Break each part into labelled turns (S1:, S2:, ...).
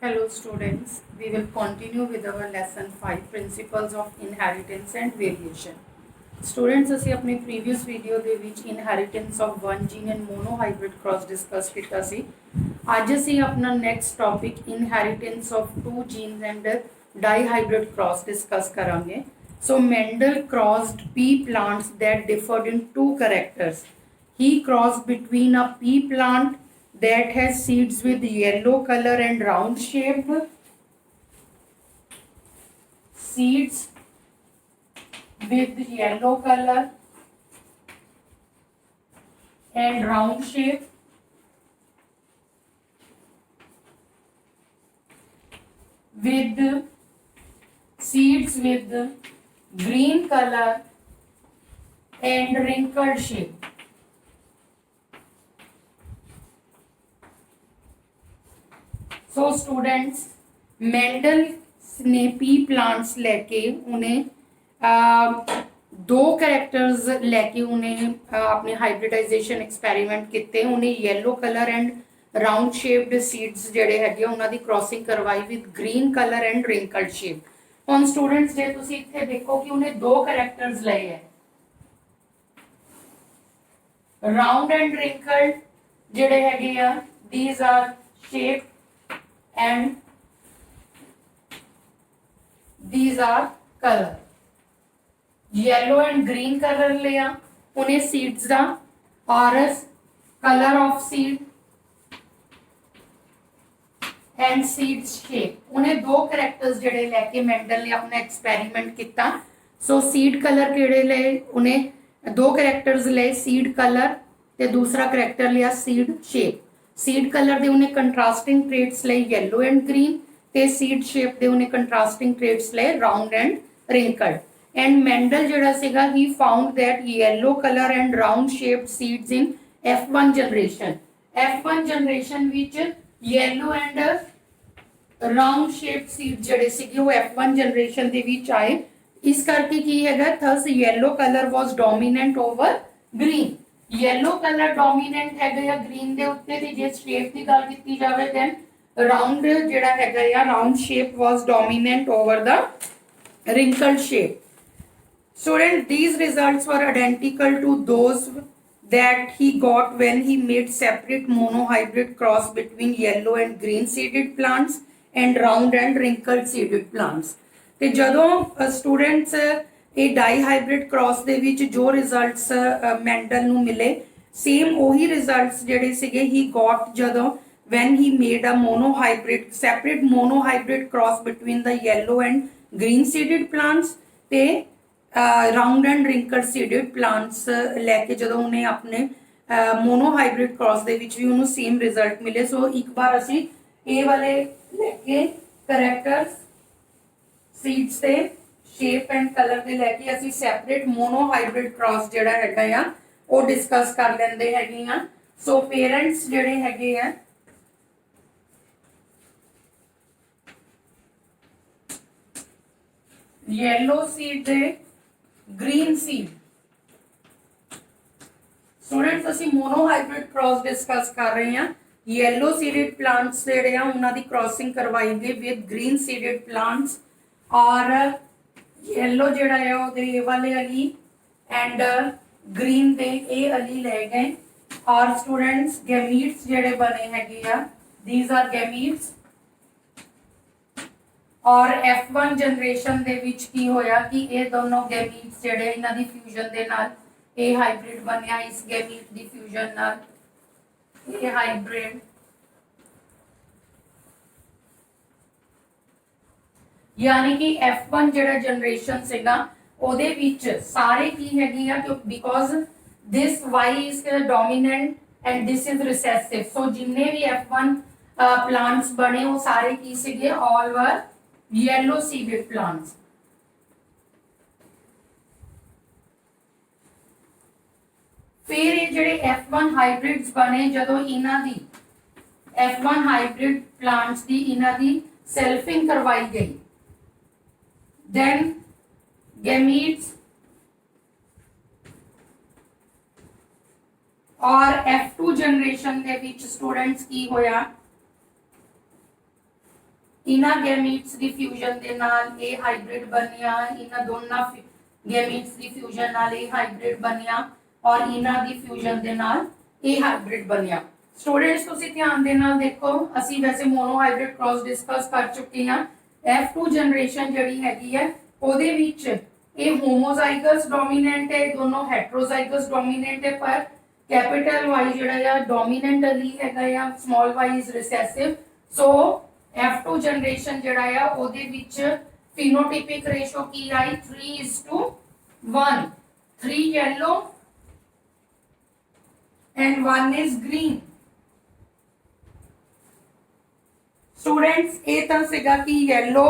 S1: Hello students, we will continue with our lesson 5 principles of inheritance and variation. Students ਅਸੀਂ ਆਪਣੀ previous video ਦੇ ਵਿੱਚ inheritance of one gene and monohybrid cross discuss ਕੀਤਾ ਸੀ। ਅੱਜ ਅਸੀਂ ਆਪਣਾ next topic inheritance of two genes and dihybrid cross discuss ਕਰਾਂਗੇ। So Mendel crossed pea plants that differed in two characters. He crossed between a pea plant that has seeds with yellow color and round shape, seeds with yellow color and round shape, with seeds with green color and wrinkled shape. So students Mendel ने P plants लेके उन्हें दो characters लेके उन्हें अपने hybridisation experiment किए उन्हें yellow colour and round shaped seeds जेडे है उन्होंने क्रॉसिंग करवाई with green colour and wrinkled shape. हम स्टूडेंट्स जे तुसी इत्थे देखो कि उन्हें दो कैरेक्टर्स लए है राउंड एंड रिंकल्ड जेडे है these are shape and these are color yellow and green color लिया उन्हें seeds दा और color of seed and seeds shape उन्हें दो characters जड़े लेके मेंडल ने अपना experiment किया। so seed color केड़े ले उन्हें दो characters ले seed color ते दूसरा character लिया seed shape। सीड कलर दे उन्हें कंट्रास्टिंग ट्रेट्स ले येलो एंड ग्रीन ते सीड शेप दे उन्हें कंट्रास्टिंग ट्रेट्स ले round and wrinkled and Mendel जेड़ा सीगा he found that yellow colour and round shaped seeds in F1 generation which yellow and round shaped seed जेड़े सीगे वो F1 generation दे विच आए। इस करके की हैगा thus yellow colour was dominant over green. Yellow colour dominant है या ग्रीन दे उत्ते दी जे शेप दी गल कीती जावे देन राउंड जेड़ा है या round shape was dominant over the wrinkled shape. Student, these results were identical to those that he got when he made separate monohybrid cross between yellow and green seeded plants and round and wrinkled seeded plants. ਤੇ ਜਦੋਂ students ਇਹ ਡਾਈਹਾਈਬ੍ਰਿਡ cross ਦੇ ਵਿੱਚ ਜੋ results medal ਨੂੰ ਮਿਲੇ same ਉਹੀ results ਜਿਹੜੇ ਸੀਗੇ ਹੀ ਗॉट ਜਦੋਂ when he made a separate monohybrid cross between the yellow and green seeded plants ਤੇ round and wrinkled seeded plants ਲੈ ਕੇ ਜਦੋਂ ਉਹਨੇ ਆਪਣੇ monohybrid cross ਦੇ ਵਿੱਚ ਵੀ ਉਹਨੂੰ ਸੇਮ ਰਿਜ਼ਲਟ ਮਿਲੇ। ਸੋ ਇੱਕ ਵਾਰ ਅਸੀਂ ਇਹ ਵਾਲੇ ਲੈ ਕੇ ਕੈਰੈਕਟਰਸ सीड्स से शेप एंड कलर दे लेके असी सेपरेट मोनोहाइब्रिड क्रॉस जेड़ा हैगा या वो डिस्कस कर लेंदे हैगे आ। सो पेरेंट्स जेड़े हैगे आ येलो सीड दे ग्रीन सीड। स्टूडेंट्स असी मोनोहाइब्रिड क्रॉस डिस्कस कर रहे हैं। येलो सीडेड प्लांट्स जेड़े आ उन्हां दी क्रॉसिंग करवाई गई विद ग्रीन सीडेड प्लांट्स और येलो जेड़ा है वो वाले अली एंड ग्रीन दे ए अली ले गए और स्टूडेंट्स गैमीट्स जेड़े बने हैगे दीज आर गैमीट्स और F1 जनरेशन दे विच की होया कि ये दोनों गैमीट्स जेड़े इन्हां दी फ्यूजन दे नाल ए हाइब्रिड बनया इस गैमीट दी फ्यूजन नाल ए हाइब्रिड यानी कि F1 जेड़ा जनरेशन सेगा ओदे विच सारे की हैगी आ कि because this Y is dominant and this is recessive. So जिन्ने भी F1 प्लांट्स बने वो सारे की सीगे all were yellow seeded plants. फिर ये जेड़े F1 हाइब्रिड्स बने जदों इन्हां दी F1 हाइब्रिड प्लांट्स दी इन्हां दी सेल्फिंग करवाई गई then gametes और F2 जनरेशन के विच स्टूडेंट्स की होया इन्हां गैमीट्स दी फ्यूजन दे नाल ए हाइब्रिड बनिया, इन्हां दोनों गैमीट्स दी फ्यूजन नाल ए हाइब्रिड बनिया और इन्हां दी फ्यूजन दे नाल ए हाइब्रिड बनिया। स्टूडेंट्स तुसीं ध्यान दे नाल देखो, असीं वैसे मोनो हाइब्रिड क्रॉस डिस्कस कर चुके हैं। F2 जनरेशन जिहड़ी हैगी है ओहदे विच ये होमोजाइगस डोमिनेंट है, दोनों हेट्रोजाइगस डोमिनेंट है, पर कैपिटल वाई जिहड़ा आ डोमिनेंट अली हैगा या small y is recessive. So F2 generation जिहड़ा आ ओहदे विच फिनोटाइपिक रेशो की आई 3:1, 3 yellow and 1 is green। Students ये तो सीगा कि yellow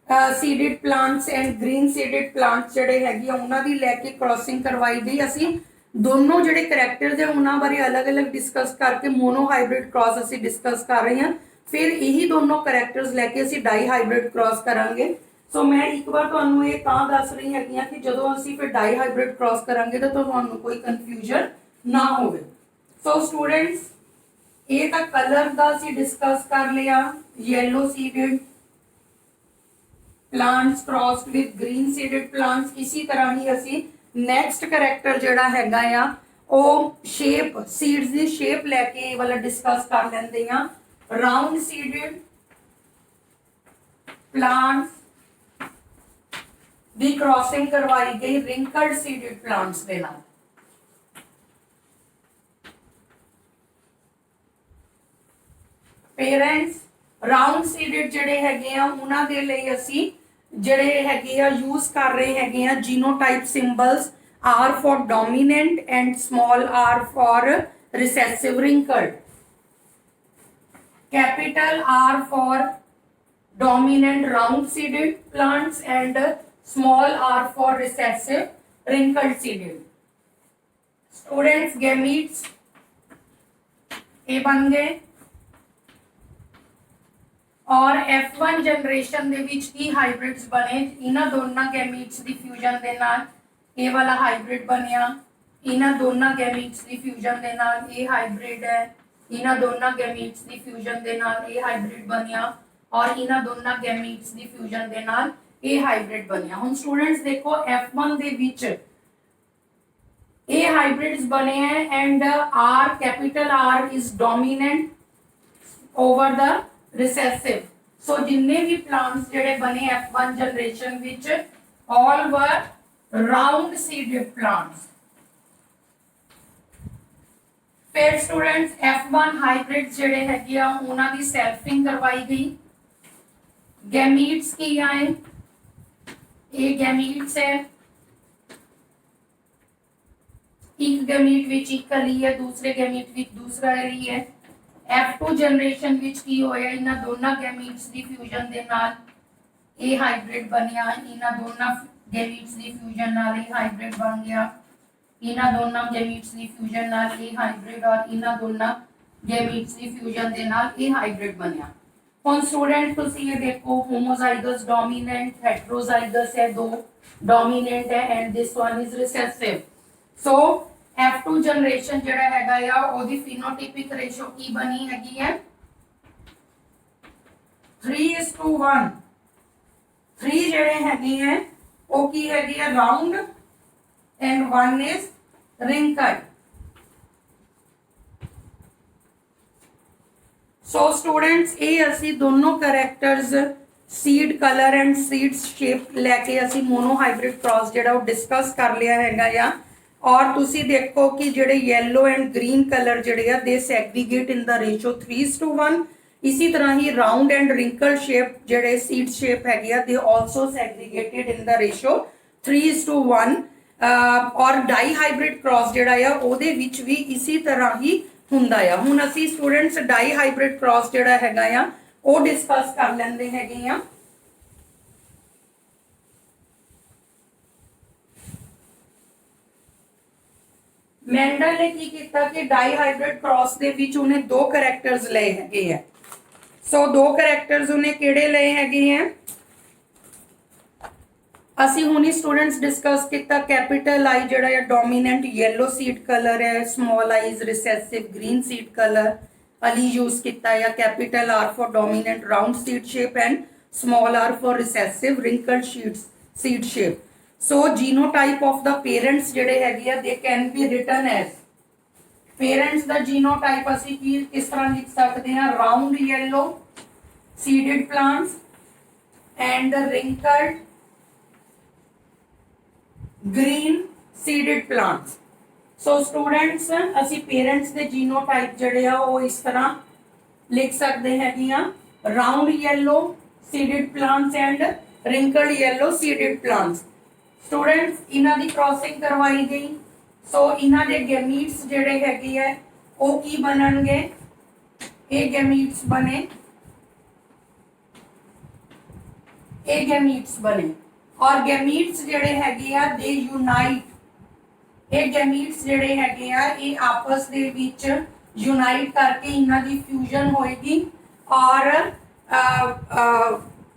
S1: seeded plants and green seeded plants जिहड़े हैगे उन्हां दी लैके क्रॉसिंग करवाई गई। असी दोनों जिहड़े करैक्टर्स है उन्हां बारे अलग अलग डिस्कस करके मोनो हाइब्रिड क्रॉस असी डिस्कस कर रहे हैं, फिर यही दोनों करैक्टर्स लैके असी डाई हाइब्रिड क्रॉस करांगे। सो मैं एक बार तुहानूं ये तां दस रही हैगी कि जदों असी फिर डाई हाइब्रिड क्रॉस करांगे तो तुहानूं कोई कन्फ्यूजन ना होवे। सो स्टूडेंट्स ये तो कलर का असी डिस्कस कर लिया, yellow seeded plants crossed with green seeded plants. इसी तरह ही असी नेक्स्ट करैक्टर जिहड़ा हैगा आ ओ शेप सीड्स दी शेप लैके वाला डिस्कस कर लैंदे आ। राउंड सीडेड प्लांट्स दी क्रॉसिंग करवाई गई रिंकल्ड सीडेड प्लांट्स दे नाल। पेरेंट्स राउंड सीडेड जिहड़े हैगे आ उन्हां दे लई असी जिहड़े हैगे आ यूज कर रहे हैगे आ genotype symbols R for dominant and small r for recessive wrinkled। capital R for dominant round seeded plants and small r for recessive wrinkled seeded। Students gametes ये बन गए और F1 जनरेशन दे विच की हाइब्रिड्स बने, इन्हां दोनों गैमीट्स दी fusion दे नाल ए वाला हाइब्रिड बनिया, इन्हां दोनों गैमीट्स दी फ्यूजन दे नाल ए हाइब्रिड है, इन्हां दोनों गैमीट्स दी फ्यूजन दे नाल ए हाइब्रिड बनिया और इन्हां दोनों गैमीट्स दी फ्यूजन दे नाल ए हाइब्रिड बनिया। हुण स्टूडेंट्स देखो F1 दे विच ए हाइब्रिड्स बने हैं and R capital R is dominant over the recessive. So जिन्ने भी प्लांट्स जिहड़े बने F1 generation which all were round seeded plants. फिर स्टूडेंट्स F1 हाइब्रिड्स जिहड़े हैगे आ उन्हां दी सेल्फिंग करवाई गई। गैमीट्स की आए ये गैमीट्स है, एक गैमीट विच एक अली है, दूसरे गैमीट विच दूसरा अली है। F2 जनरेशन विच की होया इन्हां दोनों गैमीट्स दी फ्यूजन दे नाल ए हाइब्रिड बनिया, इन्हां दोनों गैमीट्स दी फ्यूजन नाल ए हाइब्रिड बन गया, इन्हां दोनों गैमीट्स दी फ्यूजन नाल ए हाइब्रिड और इन्हां दोनों गैमीट्स दी फ्यूजन दे नाल ए हाइब्रिड बनिया। हुण स्टूडेंट तुसीं ये देखो होमोजाइगस डोमिनेंट हेट्रोजाइगस है, दो डोमिनेंट है and this one is recessive. So F2 generation जिहड़ा हैगा या ओदी फिनोटाइपिक रेशो की बनी हैगी है 3:1। 3 जिहड़े हैगे हैं वो की हैगी है round and 1 is wrinkled. So students ये असी दोनों characters seed colour and seed shape लैके असी मोनो हाइब्रिड क्रॉस जिहड़ा वो डिस्कस कर लिया हैगा या। और तुसी देखो कि जिहड़े येलो एंड ग्रीन कलर जिहड़े आ दे सैग्रीगेट इन द रेशो 3:1। इसी तरह ही राउंड एंड रिंकल शेप जिहड़े सीड शेप हैगे आ they also segregated in the ratio 3:1। और डाई हाइब्रिड क्रॉस जिहड़ा आ ओहदे विच भी इसी तरह ही हुंदा आ। हुण असी स्टूडेंट्स डाई हाइब्रिड क्रॉस जिहड़ा हैगा आ वो डिस्कस कर लैंदे हैगे आ। मेंडल ने की किया कि डाई हाइब्रिड क्रॉस दे विच उन्हें दो करैक्टर्स लए हैगे है। सो दो करैक्टर्स उन्हें किहड़े लए हैगे हैं असी हुणी स्टूडेंट्स डिस्कस किया। कैपिटल आई जिहड़ा है डोमिनेंट येलो सीड कलर है, small I is recessive green seed colour अली यूज किया या capital R for dominant round seed shape and small r for recessive wrinkled seed shape. So genotype of the parents जिहड़े हैगे आ they can be written as parents दा genotype असी किस तरह लिख सकते हैं round yellow seeded plants and wrinkled green seeded plants. So students असी पेरेंट्स दे जीनोटाइप जिहड़े आ वो इस तरह लिख सकते हैं round yellow seeded plants and wrinkled yellow seeded plants. Students इन्हां दी क्रॉसिंग करवाई गई सो इन्हां दे गैमीट्स जिहड़े हैगे आ वो की बनणगे ये गैमीट्स बने और गैमीट्स जिहड़े हैगे आ दे यूनाइट ये गैमीट्स जिहड़े हैगे आ ये आपस दे विच यूनाइट करके इन्हां दी फ्यूजन होएगी और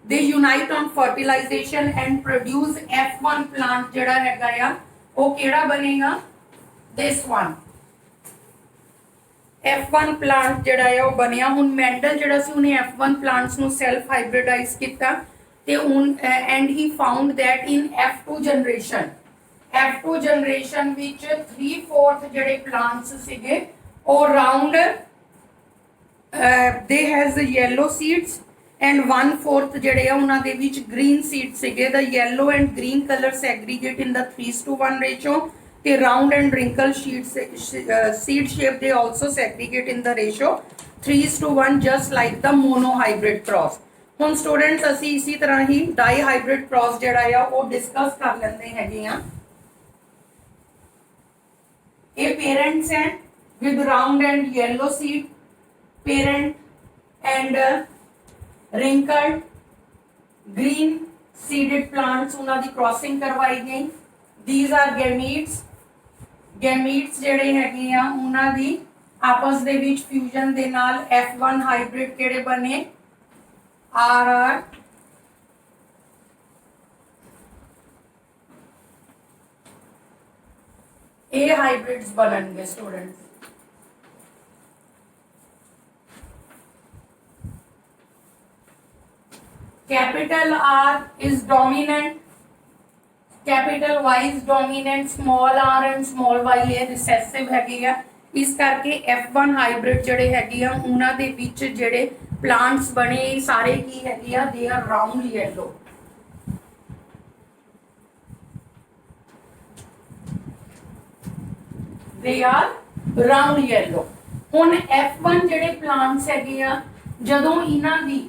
S1: they unite on fertilisation and produce F1 plant जिहड़ा हैगा आ वो केड़ा बनेगा दिस वन F1 प्लांट जिहड़ा है वो बनिया। हुण मैंडल जिहड़ा सी उन्हें F1 प्लांट्स नू सेल्फ हाइब्रिडाइज किया ते हुण and he found that in F2 generation which 3/4 जिहड़े प्लांट्स सीगे वो round they has yellow seeds and 1/4 जिहड़े आ उन्हां दे विच ग्रीन सीड्स सीगे। The yellow and green colour segregate in the 3:1 ratio the round and wrinkle seed shape they also segregate in the ratio 3:1 just like the monohybrid cross। ਹੁਣ students ਅਸੀਂ इसी तरह ही dihybrid cross ਜਿਹੜਾ ਆ ਉਹ discuss कर ਲੈਂਦੇ ਹੈਗੇ ਆ। ਇਹ पेरेंट्स हैं with round and yellow seed parent and wrinkled green seeded plants ਉਹਨਾਂ ਦੀ क्रॉसिंग करवाई गई। these are gametes ਜਿਹੜੇ ਹੈਗੇ ਆ ਉਹਨਾਂ ਦੀ ਆਪਸ ਦੇ ਵਿੱਚ ਫਿਊਜ਼ਨ ਦੇ ਨਾਲ F1 ਹਾਈਬ੍ਰਿਡ ਕਿਹੜੇ ਬਣੇ RR ਇਹ ਹਾਈਬ੍ਰਿਡਸ ਬਣਨਗੇ students. Capital R is dominant, capital Y is dominant, small r and small y ये रिसेसिव हैगी आ। इस करके F1 हाइब्रिड जड़े हैगी आ उन्हां दे विच जड़े प्लांट्स बने सारे की हैगी आ they are round yellow. They are round yellow. हुण F1 जड़े प्लांट्स हैगे आ जदों इन्हां दी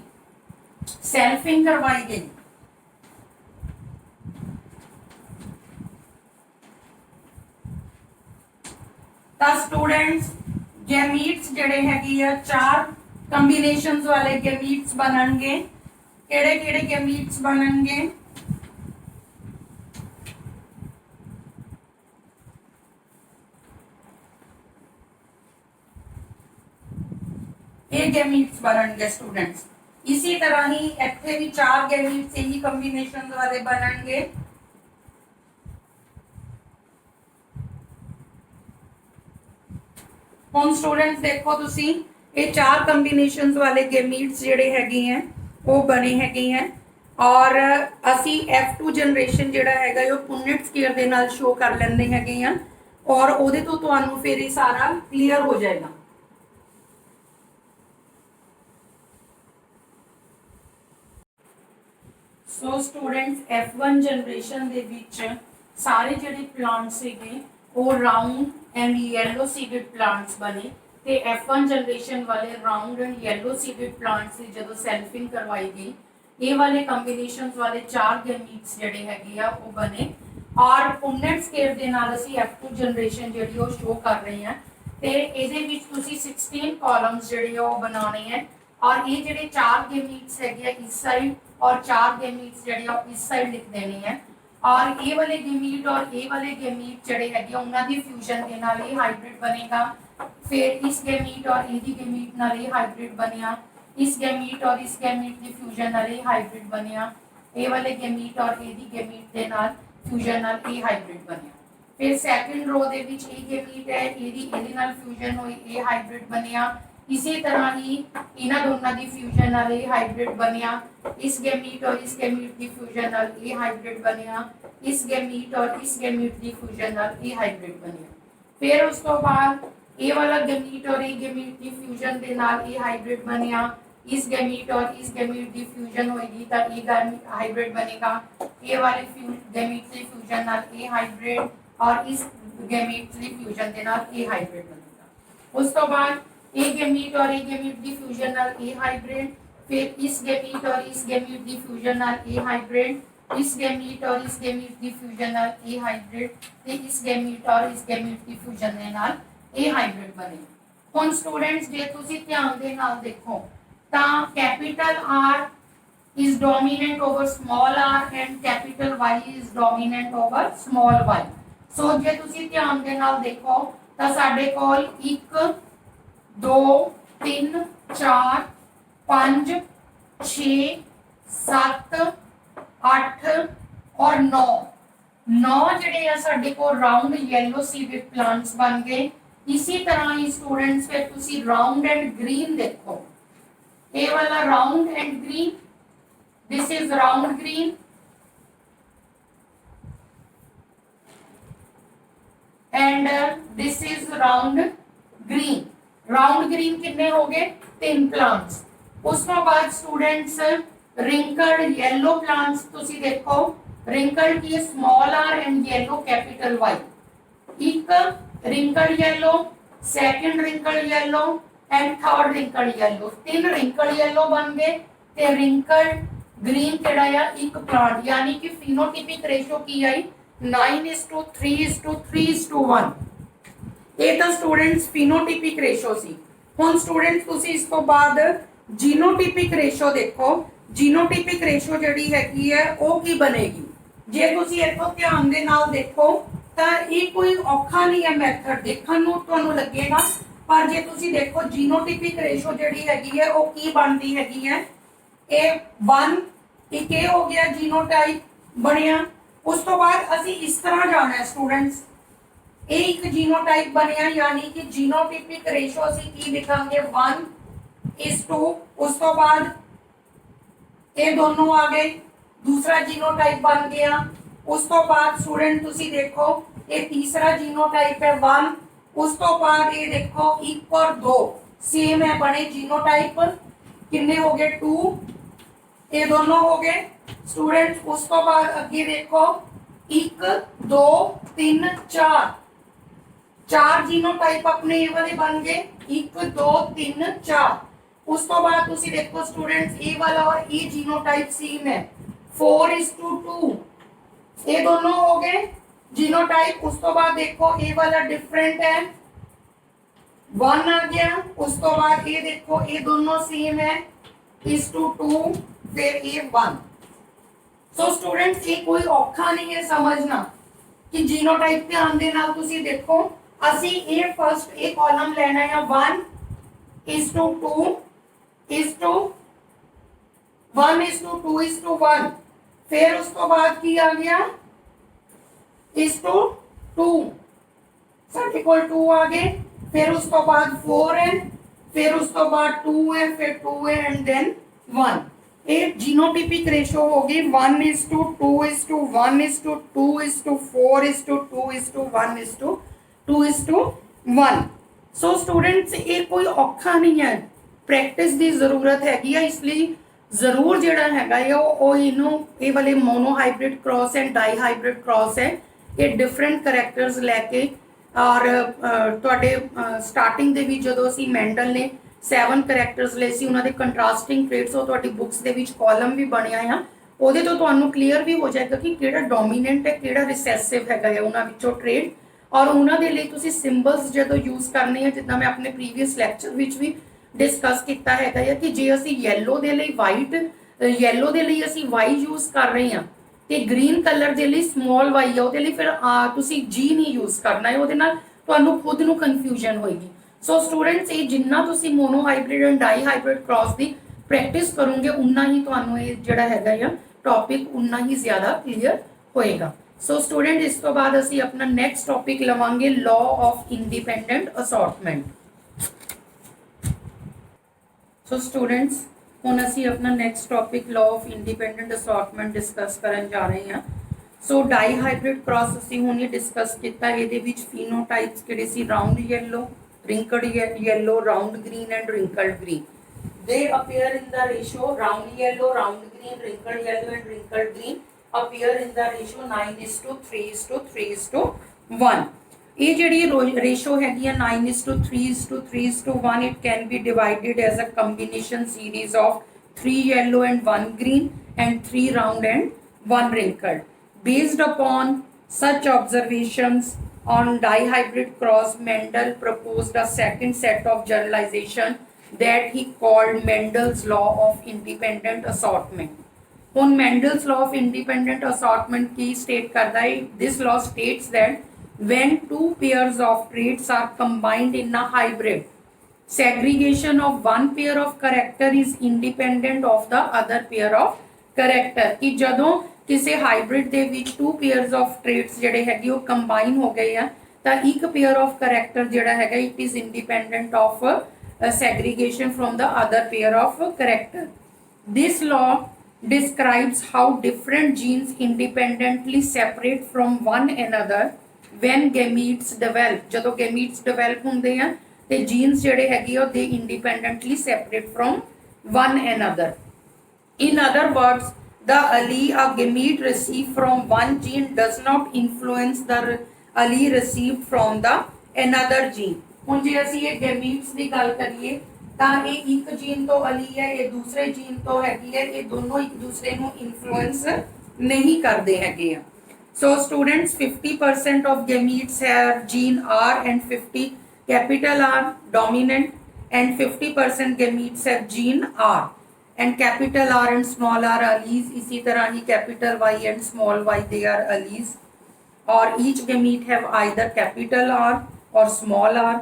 S1: सेल्फिंग करवाई गई स्टूडेंट्स गैमीट्स जड़े हैगी आ 4 कंबीनेशंस वाले गैमीट्स बनणगे। केड़े केड़े गैमीट्स बनणगे ये गैमीट्स बनणगे स्टूडेंट्स। इसी तरह ही इत्थे भी 4 गैमीट्स यही कंबीनेशंस वाले बनणगे। ਹੁਣ स्टूडेंट्स देखो तुसी ये 4 कंबीनेशंस वाले गैमीट्स जिहड़े हैगे हैं वो बने हैगे हैं और असी F2 जनरेशन जिहड़ा हैगा वो पुनेट स्केयर दे नाल शो कर लेंदे हैगे हैं और ओदे तो तुहानू फिर ये सारा क्लीयर हो जाएगा। सो स्टूडेंट्स F1 जनरेशन दे विच सारे जिहड़े प्लांट्स हैगे वो round and yellow seeded plants बने ते F1 जनरेशन वाले round and yellow seeded plants की जदों सेल्फिंग करवाई गई ये वाले कॉम्बिनेशंस वाले 4 गैमीट्स जिहड़े हैगे आ वो बने और पुनेट स्केयर दे नाल असी F2 जनरेशन जिहड़ी वो शो कर रहे हैं ते इहदे विच तुसी 16 कॉलम्स जिहड़े वो बनाने हैं और ये जिहड़े 4 गैमीट्स हैगे आ इस साइड और 4 गैमीट्स जिहड़े इस साइड लिख देने हैं और ये वाले गैमीट और ये वाले गैमीट जड़े हैगे उन्हां दी फ्यूजन के नाल ये हाइब्रिड बनेगा। फिर इस गैमीट और इहदी गैमीट नाल ये हाइब्रिड बनिया, इस गैमीट और इस गैमीट दी फ्यूजन नाल ये हाइब्रिड बनिया, ये वाले गैमीट और इहदी गैमीट दे नाल फ्यूजन नाल ये हाइब्रिड बनिया। फिर सैकंड रो दे विच ये गैमीट है इहदी इहदे नाल फ्यूजन होई ये हाइब्रिड बनिया, इसी तरह ही इन्हां दोनों की फ्यूजन नाल ये हाइब्रिड बनया, इस गैमीट और इस गैमीट की फ्यूजन नाल ये हाइब्रिड बनया, इस गैमीट और इस गैमीट की फ्यूजन नाल ये हाइब्रिड बनया। फिर उस तो बाद ये वाला गैमीट और ये गैमीट की फ्यूजन के नाल ये हाइब्रिड बनया, इस गैमीट और इस गैमीट की फ्यूजन होएगी तो ये हाइब्रिड बनेगा, ये वाले गैमीट की फ्यूजन नाल ये हाइब्रिड और इस गैमीट की फ्यूजन के नाल ये हाइब्रिड बनेगा। उस तो बाद ए गैमीट और ए गैमीट की फ्यूजन नाल ए हाइब्रिड, फिर इस गैमीट और इस गैमीट की फ्यूजन नाल ए हाइब्रिड, इस गैमीट और इस गैमीट की फ्यूजन नाल ए हाइब्रिड ते इस गैमीट और इस गैमीट की फ्यूजन दे नाल ए हाइब्रिड बने। हुण स्टूडेंट्स जे तुसीं ध्यान दे नाल देखो तां capital R is dominant over small r and capital Y is dominant over small y। सो जे तुसीं ध्यान दे नाल देखो तां साडे कोल 1 2 3 4 5 6 7 8 और 9 जड़े आ साडे को राउंड येलो सीडेड प्लांट्स बन गए। इसी तरह ही स्टूडेंट्स फिर तुसी राउंड एंड ग्रीन देखो, ये वाला round and green, this is round green and this is round green. Round green कितने हो गए 3 प्लांट्स। उसके बाद स्टूडेंट्स रिंकल्ड येलो प्लांट्स तुसी देखो, रिंकल्ड की small R and yellow capital Y. एक wrinkled yellow, second wrinkled yellow and third wrinkled yellow, 3 wrinkled yellow बन गए ते रिंकल्ड ग्रीन केड़ा या एक प्लांट, यानी कि फिनोटाइपिक रेशो की आई 9:3:3:1। ये तो स्टूडेंट्स फिनोटाइपिक रेशो सी। हुण स्टूडेंट्स तुसी इस तो बाद जीनोटाइपिक रेशो देखो, जीनोटाइपिक रेशो जड़ी हैगी है वो की बनेगी। जे तुसी इथों ध्यान दे नाल देखो तां ये कोई औखा नहीं है मैथड, देखण नूं तुहानूं लगेगा, पर जे तुसी देखो जीनोटाइपिक रेशो जड़ी हैगी है वो की बनदी हैगी है, ए 1 एक ए हो गया जीनोटाइप बनिया। उस तो बाद असी इस तरह जाना है स्टूडेंट्स, एक जीनोटाइप बनिया यानी कि जीनोटाइपिक रेशो असी की लिखांगे 1:2। उस तो बाद ये दोनों आ गए, दूसरा जीनोटाइप बन गया। उस तो बाद स्टूडेंट तुसी देखो ये तीसरा जीनोटाइप है 1। उस तो बाद ये देखो 1 और 2 सेम है बने जीनोटाइप, कितने हो गए 2, ये दोनों हो गए स्टूडेंट। उस तो बाद अगे देखो 1 2 3 4 जीनोटाइप अपने ये वाले बन गए 1 2 3 4। उस तो बाद तुसी देखो स्टूडेंट्स ए वाला और ए जीनोटाइप सेम है 4:2, ये दोनों हो गए जीनोटाइप। उस तो बाद देखो ए वाला डिफरेंट है 1 आ गया। उस तो बाद ये देखो ये दोनों सेम है 2:2, फिर ये 1। सो स्टूडेंट्स ये कोई औखा नहीं है समझना कि जीनोटाइप ध्यान दे नाल तुसी देखो असी ए फर्स्ट ए कॉलम लेना है 1:2 1:2:1। फिर उस तो बाद की आ गया 2 साढ़े को 2 आ गए। फिर उस तो बाद 4 है, फिर उस तो बाद 2 है, फिर 2 है एंड देन 1। एक जीनोटाइपिक रेशो होगी 1:2:2:4:2:1:2:1। सो स्टूडेंट्स ये कोई औखा नहीं है, प्रैक्टिस की जरूरत हैगी है, इसलिए जरूर जिहड़ा हैगा वो इनू ये वाले monohybrid cross and dihybrid cross है, ये डिफरेंट करैक्टर्स लैके और तुहाडे स्टार्टिंग दे विच जदों असीं मेंडल ने 7 करैक्टर्स ले सी, उन्होंने कंट्रास्टिंग ट्रेड्स और तुहाडी बुक्स दे विच कॉलम भी बनिया है, ਉਹਦੇ ਤੋਂ ਤੁਹਾਨੂੰ ਕਲੀਅਰ ਵੀ ਹੋ ਜਾਏਗਾ ਕਿ ਕਿਹੜਾ ਡੋਮੀਨੈਂਟ ਹੈ ਕਿਹੜਾ ਰਿਸੈਸਿਵ ਹੈਗਾ ਹੈ ਉਹਨਾਂ ਵਿੱਚੋਂ ਟ੍ਰੇਡ। ਔਰ ਉਹਨਾਂ ਦੇ ਲਈ ਤੁਸੀਂ ਸਿੰਬਲਸ ਜਦੋਂ ਯੂਜ਼ ਕਰਨੇ ਆ, ਜਿੱਦਾਂ ਮੈਂ ਆਪਣੇ ਪ੍ਰੀਵੀਅਸ ਲੈਕਚਰ ਵਿੱਚ ਵੀ ਡਿਸਕਸ ਕੀਤਾ ਹੈਗਾ ਹੈ ਕਿ ਜੇ ਅਸੀਂ ਯੈਲੋ ਦੇ ਲਈ ਵਾਈਟ, ਯੈਲੋ ਦੇ ਲਈ ਅਸੀਂ ਵਾਈ ਯੂਜ਼ ਕਰ ਰਹੇ ਹਾਂ ਤੇ ਗ੍ਰੀਨ ਕਲਰ ਦੇ ਲਈ ਸਮਾਲ ਵਾਈ ਆ, ਉਹਦੇ ਲਈ ਫਿਰ ਤੁਸੀਂ ਜੀ ਨਹੀਂ ਯੂਜ਼ ਕਰਨਾ ਹੈ, ਉਹਦੇ ਨਾਲ ਤੁਹਾਨੂੰ ਖੁਦ ਨੂੰ ਕਨਫਿਊਜ਼ਨ ਹੋਏਗੀ। ਸੋ ਸਟੂਡੈਂਟਸ ਇਹ ਜਿੰਨਾ ਤੁਸੀਂ monohybrid and dihybrid cross ਦੀ प्रैक्टिस करोगे उन्ना ही तुहानू ये जिहड़ा हैगा या टॉपिक उन्ना ही ज़्यादा क्लीयर होएगा। सो स्टूडेंट इस तो बाद असी अपना नैक्सट टॉपिक लवांगे law of independent assortment. So students हुण असीं अपना next topic law of independent assortment discuss करन जा रहे हैं। सो डाई हाइब्रिड क्रॉस असीं हुणे डिस्कस किया, इहदे विच फिनोटाइप्स किहड़े सी round yellow, wrinkled yellow, round green and wrinkled green. They appear in the ratio round yellow, round green, wrinkled yellow and wrinkled green appear in the ratio 9:3:3:1। ये ਜਿਹੜੀ ratio हैगी 9:3:3:1, it can be divided as a combination series of 3 yellow and 1 green and 3 round and 1 wrinkled. Based upon such observations on dihybrid cross, Mendel proposed a second set of generalization that he called Mendel's law of independent assortment. On Mendel's law of independent assortment की state करता है, this law states that when two pairs of traits are combined in a hybrid, segregation of one pair of character is independent of the other pair of character। कि ਜਦੋਂ ਕਿਸੇ hybrid ਦੇ ਵਿੱਚ two pairs of traits ਜਿਹੜੇ ਹੈਗੇ ਉਹ combine ਹੋ ਗਏ ਆ ਤਾਂ ਇੱਕ pair of character ਜਿਹੜਾ ਹੈਗਾ it is independent of segregation from the other pair of character। This law describes how different genes independently separate from one another when gametes develop। ਜਦੋਂ gametes develop ਹੁੰਦੇ ਆ ਤੇ genes ਜਿਹੜੇ ਹੈਗੇ ਉਹ they independently separate from one another। In other words, the allele a gamete received from one gene does not influence the allele received from the another gene। ਹੁਣ ਜੇ ਅਸੀਂ ਇਹ ਗੈਮੀਟਸ ਦੀ ਗੱਲ ਕਰੀਏ ਤਾਂ ਇਹ ਇੱਕ ਜੀਨ ਤੋਂ ਅਲੀ ਹੈ, ਇਹ ਦੂਸਰੇ ਜੀਨ ਤੋਂ ਹੈਗੀ ਹੈ, ਇਹ ਦੋਨੋਂ ਇੱਕ ਦੂਸਰੇ ਨੂੰ ਇਨਫਲੂਐਂਸ ਨਹੀਂ ਕਰਦੇ ਹੈਗੇ ਆ। So students 50% of ਗੈਮੀਟਸ have jean R and 50 capital R dominant and 50% gametes have gene R and capital R and small r alleles। इसी तरह ही capital Y and small y they are alleles, और each gamete have either capital R or small r।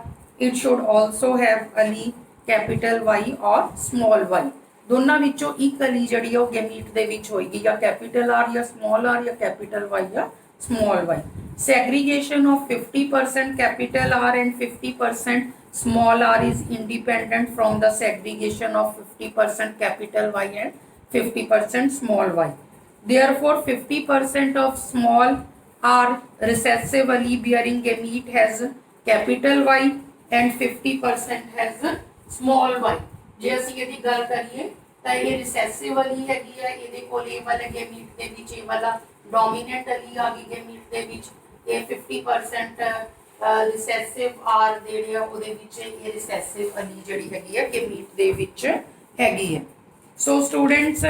S1: It should also have allele capital Y or small y। दोनों विचों एक allele जड़ी है gamete दे विच होएगी या capital R या small r या capital Y या small y। Segregation of 50% capital R and 50% small r is independent from the segregation of 50% capital Y and 50% small y। Therefore 50% of small r recessive allele bearing gamete has capital Y and 50% has small y। ਜੇ ਅਸੀਂ ਇਹਦੀ ਗੱਲ ਕਰੀਏ ਤਾਂ ਇਹ ਰਿਸੈਸਿਵ ਅਲੀ ਹੈਗੀ ਆ, ਇਹਦੇ ਕੋਲ ਇਹ ਵਾਲਾ ਗੈਮੀਟ ਦੇ ਵਿੱਚ ਇਹ ਵਾਲਾ ਡੋਮੀਨੈਂਟ ਅਲੀ ਆ ਗਈ ਗੈਮੀਟ ਦੇ ਵਿੱਚ, ਇਹ 50% ਰਿਸੈਸਿਵ ਆਰ ਜਿਹੜੇ ਆ ਉਹਦੇ ਵਿੱਚ ਇਹ ਰਿਸੈਸਿਵ ਅਲੀ ਜਿਹੜੀ ਹੈਗੀ ਆ ਗੈਮੀਟ ਦੇ ਵਿੱਚ ਹੈਗੀ ਹੈ। So students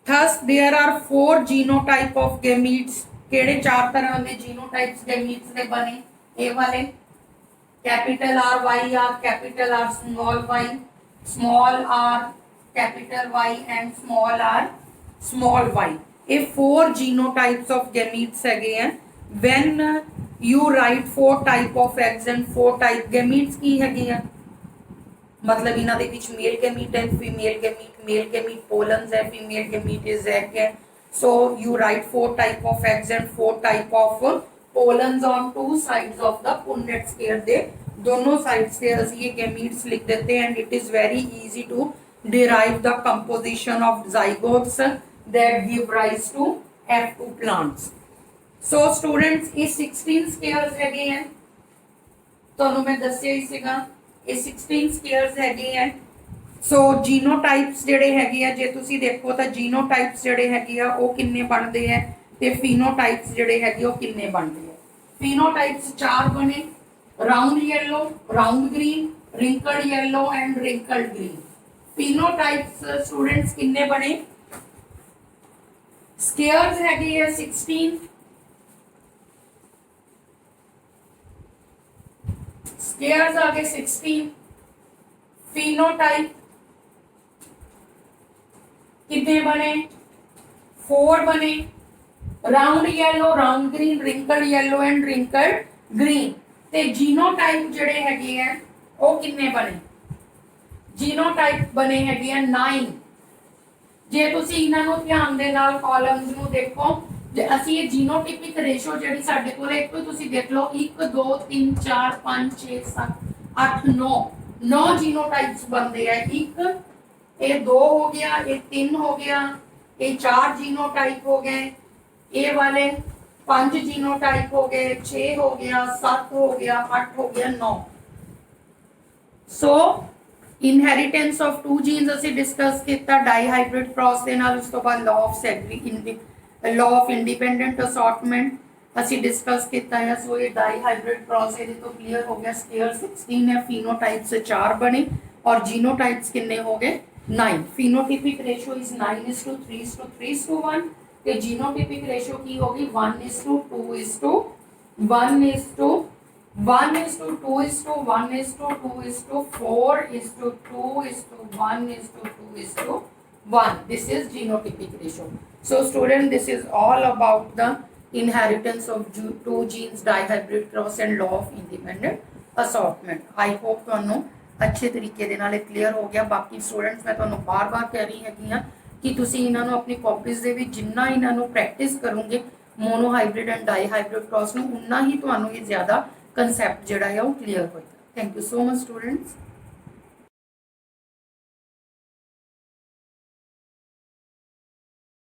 S1: thus there are 4 genotype of gametes। ਕਿਹੜੇ ਚਾਰ ਤਰ੍ਹਾਂ ਦੇ genotypes gametes ਦੇ ਬਣੇ? ਇਹ ਵਾਲੇ capital R Y R, capital R small y, small r capital Y and small r small y। ਇਹ 4 genotypes of gametes ਹੈਗੇ ਆ। when you write 4 type of eggs and 4 type gametes ਕੀ ਹੈਗੇ ਆ? मतलब इन्हां दे विच मेल गैमीट है, मेल गैमीट पोलन्स है, फीमेल गैमीट इज एग है। So you write 4 type of eggs and 4 type of pollens on 2 sides of the Punnett square दे दोनों साइड्स से ਅਸੀਂ ये गैमीट्स लिख देते हैं and it is very easy to derive the composition of zygotes that give rise to F2 plants। so students ये 16 squares हैगे हैं, ਤੁਹਾਨੂੰ ਮੈਂ ਦੱਸਿਆ ਹੀ ਸੀਗਾ ਇਹ 16 ਸਕੇਅਰਸ ਹੈਗੇ ਆ। ਸੋ ਜੀਨੋਟਾਈਪਸ ਜਿਹੜੇ ਹੈਗੇ ਆ ਜੇ ਤੁਸੀਂ ਦੇਖੋ ਤਾਂ ਜੀਨੋਟਾਈਪਸ ਜਿਹੜੇ ਹੈਗੇ ਆ ਉਹ ਕਿੰਨੇ ਬਣਦੇ ਆ ਤੇ ਫੀਨੋਟਾਈਪਸ ਜਿਹੜੇ ਹੈਗੇ ਉਹ ਕਿੰਨੇ ਬਣਦੇ ਆ। ਫੀਨੋਟਾਈਪਸ 4 ਬਣੇ, round yellow, round green, wrinkled yellow and wrinkled green. Phenotypes students ਕਿੰਨੇ ਬਣੇ? ਸਕੇਅਰਸ ਹੈਗੇ ਆ 16, स्केयर्स आ गए 16, फिनोटाइप कितने बने? 4 बने, round yellow, round green, wrinkled yellow and wrinkled green. ते जीनोटाइप जड़े हैगे हैं वो कितने बने? जीनोटाइप बने हैगे 9। जे तुसी इन्हां नूं ध्यान दे नाल कॉलम्स नूं देखो जे ਅਸੀਂ ਇਹ ਜੀਨੋਟਿਪਿਕ ਰੇਸ਼ੋ ਜਿਹੜੀ ਸਾਡੇ ਕੋਲ ਇੱਕ ਤੁਸੀਂ ਦੇਖ ਲਓ 1 2 3 4 5 6 7 8 9 9 जीनोटाइप्स बनते हैं। एक ये 2 हो गया, ये 3 हो गया, ये 4 जीनोटाइप हो गए, ये वाले 5 जीनोटाइप हो गए, 6 हो गया, 7 हो गया, 8 हो गया, 9। सो इनहेरिटेंस ऑफ 2 जीन्स ਅਸੀਂ ਡਿਸਕਸ ਕੀਤਾ ਡਾਈਹਾਈਬ੍ਰਿਡ ਕ੍ਰਾਸ ਦੇ ਨਾਲ। ਉਸ ਤੋਂ ਬਾਅਦ law of independent assortment ਅਸੀਂ ਡਿਸਕਸ ਕੀਤਾ ਹੈ। ਸੋ ਇਹ ਡਾਈਹਾਈਬ੍ਰਿਡ ਕ੍ਰਾਸ ਇਹਦੇ ਤੋਂ ਕਲੀਅਰ ਹੋ ਗਿਆ। ਸਕੇਅਰ 16 ਹੈ, ਫੀਨੋਟਾइप्स 4 ਬਣੇ और जीनोटाइप्स कितने हो गए 9। phenotypic ratio is 9:3:3:1 ਤੇ जीनोटाइपिक रेशियो की होगी 1:1:2:1:2:4:2:1:2:1. This is genotypic ratio. So student, this is all about the inheritance of two genes, dihybrid cross and law of independent assortment. I hope ਤੁਹਾਨੂੰ अच्छे तरीके ਦੇ ਨਾਲ ਕਲੀਅਰ ਹੋ ਗਿਆ। ਬਾਕੀ ਸਟੂਡੈਂਟਸ ਮੈਂ ਤੁਹਾਨੂੰ ਬਾਰ-ਬਾਰ ਕਹਿ ਰਹੀ ਹੈਗੀ ਆ ਕਿ ਤੁਸੀਂ ਇਹਨਾਂ ਨੂੰ ਆਪਣੀ ਕਾਪੀਜ਼ ਦੇ ਵਿੱਚ ਜਿੰਨਾ ਇਹਨਾਂ ਨੂੰ ਪ੍ਰੈਕਟਿਸ ਕਰੋਗੇ monohybrid and dihybrid cross ਨੂੰ, ਉਨਾ ਹੀ ਤੁਹਾਨੂੰ ਇਹ ਜ਼ਿਆਦਾ ਕਨਸੈਪਟ ਜਿਹੜਾ ਹੈ ਉਹ ਕਲੀਅਰ ਹੋਏਗਾ। Thank you so much students.